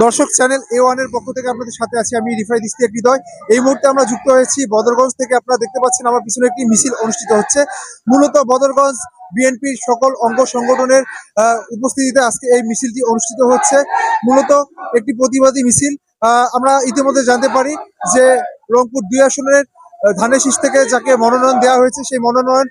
দর্শক channel A1 এর পক্ষ থেকে আপনাদের সাথে আছি আমি রিফাইদ ইশতিয়াক হৃদয়। এই মুহূর্তে আমরা যুক্ত হয়েছি বদরগঞ্জ থেকে। আপনারা দেখতে পাচ্ছেন আমার পিছনে একটি মিছিল অনুষ্ঠিত হচ্ছে। মূলত বদরগঞ্জ বিএনপির সকল অঙ্গ সংগঠনের উপস্থিতিতে আজকে এই মিছিলটি অনুষ্ঠিত হচ্ছে। মূলত একটি প্রতিবাদী মিছিল। আমরা ইতিমধ্যে জানতে পারি যে রংপুর 2 আসনের ধানের শীষ থেকে যাকে মনোনয়ন দেওয়া হয়েছে সেই মনোনয়ন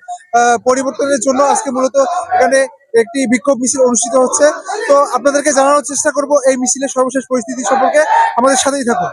পরিবর্তনের জন্য আজকে মূলত এখানে একটি বিক্ষোভ মিছিল অনুষ্ঠিত হচ্ছে। তো আপনাদেরকে জানানোর চেষ্টা করব এই মিছিলের সর্বশেষ পরিস্থিতি সম্পর্কে। আমাদের সাথেই থাকুন।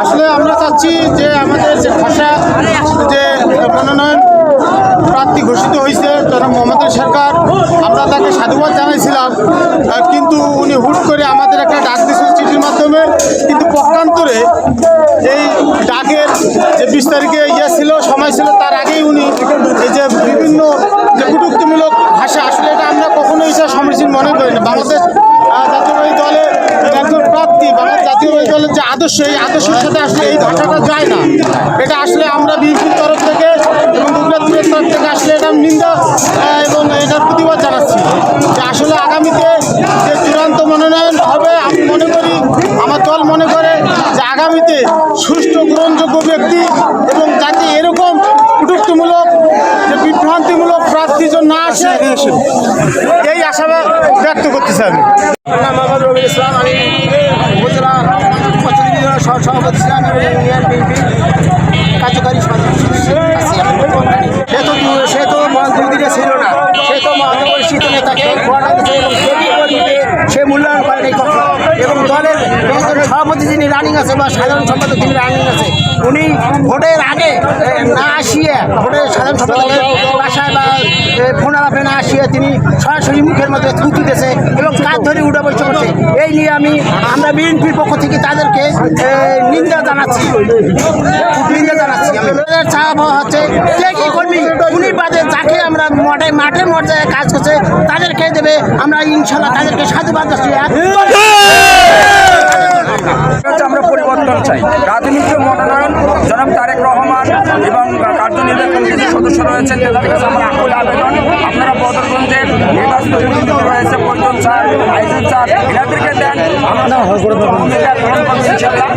আসলে আমরা চাচ্ছি যে আমাদের যে ভাষা যে মনোনয়ন প্রার্থী ঘোষিত হয়েছে জনাব মোহাম্মদ সরকার, আমরা তাকে সাধুবাদ জানাইছিলাম, কিন্তু উনি হুট করে আমাদের একটা ডাক দিয়েছিল চিঠির মাধ্যমে। কিন্তু পক্ষান্তরে এই ডাকের যে 20 তারিখে ছিল সময় ছিল, তার আগেই উনি এই যে বিভিন্ন যে কটূক্তিমূলক ভাষা, আসলে এটা আমরা কখনোই সমীচীন মনে করি না। বাংলাদেশ জাতীয়বাদী দলের একজন প্রার্থী, বাংলাদেশ জাতীয়বাদী দলের যে আদর্শ, এই আদর্শের সাথে আসলে এই ভাষাটা যায় না। এটা আসলে আমরা বিএনপির তরফ থেকে এবং দুর্গাপুরের তরফ থেকে আসলে এটা নিন্দা এবং এটার প্রতিবাদ জানাচ্ছি যে আসলে আগামীতে যে চূড়ান্ত মনোনয়ন হবে, আমি মনে করি, আমার দল মনে করে যে আগামীতে সুষ্ঠু গ্রহণযোগ্য ব্যক্তি এবং যাতে এরকম কটূক্তিমূলক যে বিভ্রান্তিমূলক প্রার্থী না আসে, এই আশা ব্যক্ত করতেছি আমি। মোহাম্মদ রবিউল ইসলাম, আমি উপজেলা সভাপতি ছিলাম এবং ইউনিয়ন বিএনপি কার্যকারী সে তো মন্ত্রীরা ছিল না, সে তো মহানগরীর নেতাকে সে মূল্যায়ন করেন এই কথা। এবং দলের সভাপতি যিনি রানিং আছে বা সাধারণ সম্পাদক যিনি রানিং আছে, উনি ভোটের আগে না আসিয়ে, ভোটের সাধারণ সম্পাদকের বাসায় বা ফোন আলাপে না আসিয়ে তিনি সরাসরি মুখের মধ্যে থুতু দিয়েছে এবং কাজ ধরে উঠে বসে করছে। এই নিয়ে আমরা বিএনপির পক্ষ থেকে তাদেরকে নিন্দা জানাচ্ছি। আমাদের চাপ হচ্ছে কে কি কর্মী উনি বাদে যাকে আমরা মাঠে মর্যাদায় কাজ করছে তাদেরকে দেবে, আমরা ইনশাল্লাহ তাদেরকে সাধুবাদ জানাচ্ছি। আমরা পরিবর্তন চাই। রাজনীতি মনোনয়ন জনাব তারেক রহমান এবং কার্যনির্বাহী কমিটির সদস্য রয়েছেন, তাদের কাছে আমার আকুল আবেদন, আপনারা বদরগঞ্জের নির্বাচিত প্রতিনিধি রয়েছে পরিজন স্যার, আইজুল স্যার, এনাদেরকে দেন, আমরা ভূমিকা গ্রহণ করছি ইনশাআল্লাহ।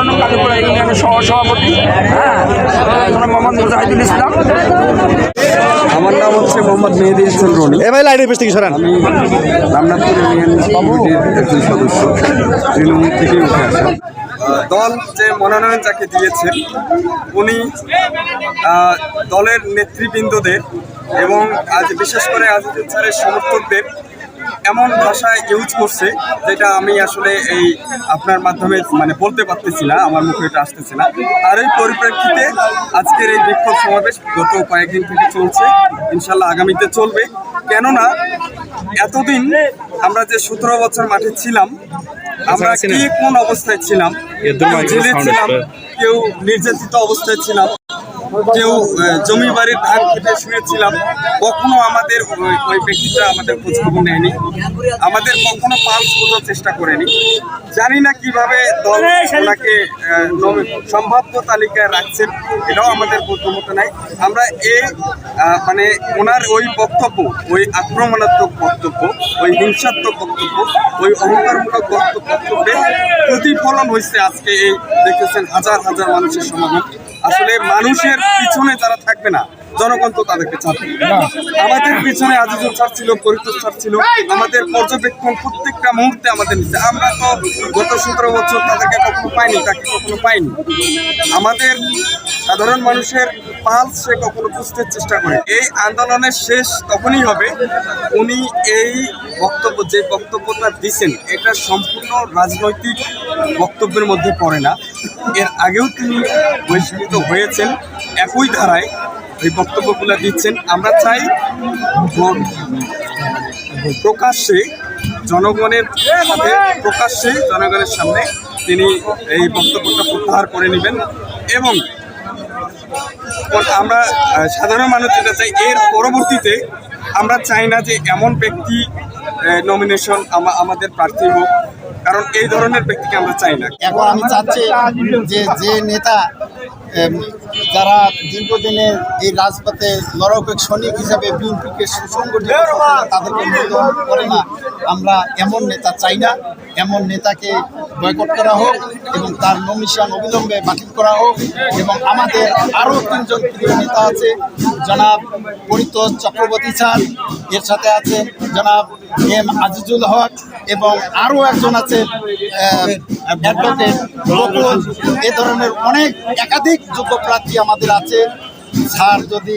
আমি কালীপুরা ইউনিয়নের সহসভাপতি জনাব মোহাম্মদ মুজাহিদুল ইসলাম। আমার নাম হচ্ছে মোহাম্মদ মেহেদি হাসান রনি। আমি রামনাথপুর ইউনিয়ন একজন সদস্য, তৃণমূল থেকে উঠে আসা। দল যে মনোনয়ন যাকে দিয়েছেন, উনি দলের নেতৃবৃন্দদের এবং আজ বিশেষ করে আজিজুল স্যারের সমর্থকদের এমন ভাষা ইউজ করছে যেটা আমি আসলে এই আপনার মাধ্যমে বলতে পারতেছি না, আমার মুখে এটা আসতেছে না। আর এই পরিপ্রেক্ষিতে আজকের এই বিক্ষোভ সমাবেশ গত কয়েকদিন থেকে চলছে, ইনশাল্লাহ আগামীতে চলবে। কেননা এতদিন আমরা যে 17 বছর মাঠে ছিলাম, আমরা কি কোন অবস্থায় ছিলাম, জেলে ছিলাম, কেউ নির্যাতিত অবস্থায় ছিলাম, কেউ জমি বাড়ির ধান খেতে শুয়েছিলাম, কখনো আমাদের ওই ব্যক্তিটা আমাদের খোঁজখবর নেয়নি, আমাদের কখনো পালস বোঝার চেষ্টা করেনি। জানি না কিভাবে দল ওনাকে সম্ভাব্য তালিকায় রাখছেন, এটাও আমাদের বোধগম্যতা নাই। আমরা ওনার ওই বক্তব্য, ওই আক্রমণাত্মক বক্তব্য, ওই হিংসাত্মক বক্তব্য, ওই অহংকারমূলক বক্তব্যে প্রতিফলন হয়েছে আজকে এই দেখতেছেন হাজার হাজার মানুষের সমাগম। আসলে মানুষের পিছনে যারা থাকবে না, জনগণ তো তাদেরকে চাচ্ছে না। আমাদের পিছনে আজিজুল স্যার ছিল, ফরিদুল স্যার ছিল, আমাদের পর্যবেক্ষণ প্রত্যেকটা মুহূর্তে আমাদের নিচ্ছে। আমরা তো গত 17 বছর তাদেরকে কখনো পাইনি, তাকে কখনো পাইনি। আমাদের সাধারণ মানুষের পালস সে কখনো বুঝতে চেষ্টা করে। এই আন্দোলনের শেষ তখনই হবে উনি এই বক্তব্য, যে বক্তব্যটা দিচ্ছেন এটা সম্পূর্ণ রাজনৈতিক বক্তব্যের মধ্যে পড়ে না। এর আগেও তিনি বহিষ্কৃত হয়েছেন একই ধারায় এই বক্তব্যগুলো দিচ্ছেন। আমরা চাই প্রকাশ্যে জনগণের সাথে, প্রকাশ্যে জনগণের সামনে তিনি এই বক্তব্যটা প্রত্যাহার করে নেবেন। এবং আমরা সাধারণ মানুষ যেটা চাই, এর পরবর্তীতে আমরা চাই না যে এমন ব্যক্তি নমিনেশন আমাদের প্রার্থী হোক, কারণ এই ধরনের ব্যক্তিকে আমরা চাই না। এখন আমি চাচ্ছি যে নেতা যারা দীর্ঘদিনের এই রাজপথে লড়াকু সৈনিক হিসাবে বিএনপিকে সুসংগঠিত তাদেরকে মূল্যায়ন করে না, আমরা এমন নেতা চাই না। এমন নেতাকে বয়কট করা হোক এবং তার নমিশন অবিলম্বে বাতিল করা হোক। এবং আমাদের আরও 3 জন প্রিয় নেতা আছে, জনাব পরিতোষ চক্রবর্তী স্যার, এর সাথে আছে জনাব এম আজিজুল হক, এবং আরও একজন আছে অ্যাডভোকেট বকুল। এ ধরনের অনেক একাধিক যোগ্য প্রার্থী আমাদের আছে। স্যার যদি,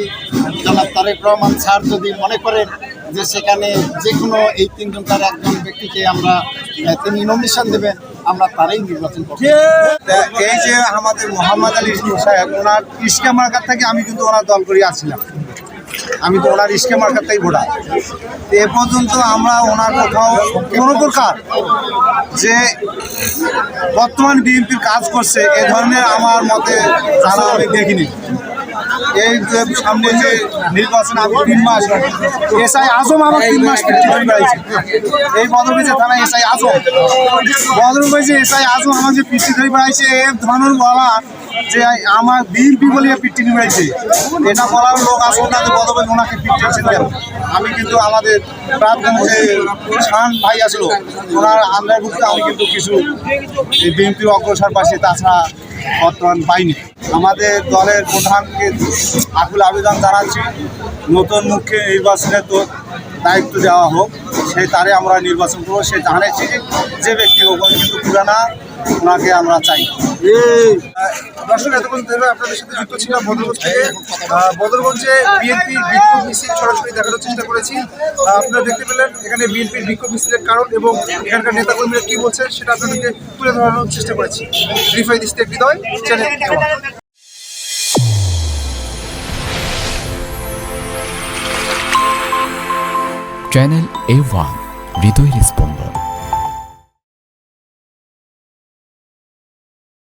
জনাব তারেক রহমান স্যার যদি মনে করেন যে সেখানে যে কোনো এই 3 জনকার একজন ব্যক্তিকে তিনি নমিনেশন দেবেন, আমরা তারাই নির্বাচন করব। এই যে আমাদের মোহাম্মদ আলী সাহেব, ওনার ইস্কা মার্কার থেকে আমি কিন্তু ওনার দল করে আসছিলাম, আমি তো ওনার ইস্কা মার্কার থেকে ভোটার। এ পর্যন্ত আমরা ওনার কোথাও কোনো প্রকার যে বর্তমান বিএনপির কাজ করছে এ ধরনের আমার মতে জানা আমি দেখিনি। এই যে সামনে যে নির্বাচন, আমি 3 মাস এসআই আজম আমার 3 মাস ধরে বেড়াইছে। এই বদরগঞ্জে থানা এসআই আজম, বদরগঞ্জে এসআই আজম আমার যে পিঠি ধরে বেড়াইছে, এ ধরনের বলা যে আমার বিএনপি বলিয়া পিঠি নিয়ে বেড়াইছে, এটা বলার লোক আসল না যে বদরগঞ্জ ওনাকে পিটিয়েছেন কেন। আমি কিন্তু আমাদের প্রাক্তন যে শান ভাই আসলো ওনার আন্ডারভুক্ত আমি কিন্তু কিছু বিএনপির অগ্রসর পাশে, তাছাড়া বর্তমান পাইনি। আমাদের দলের প্রধানকে আকুল আবেদন জানাচ্ছি, নতুন মুখে নির্বাচনের তো দায়িত্ব দেওয়া হোক, সেই তারে আমরা নির্বাচন করবো। সে জানাচ্ছি যে ব্যক্তি হোক, কিন্তু পুরানা ওনাকে আমরা চাই। দর্শক, এতক্ষণ ধরে আপনাদের সাথে যুক্ত ছিলাম বদরগঞ্জ থেকে। বদরগঞ্জে বিএনপির বিক্ষোভ মিছিল সরাসরি দেখানোর চেষ্টা করেছি। আপনারা দেখতে পেলেন এখানে বিএনপির বিক্ষোভ মিছিলের কারণ এবং এখানকার নেতাকর্মীরা কী বলছেন সেটা আপনাদেরকে তুলে ধরানোর চেষ্টা করেছি। রিফাই দিস্তে হৃদয়, চ্যানেল চ্যানেল A1 হৃদয় রেসপন্স।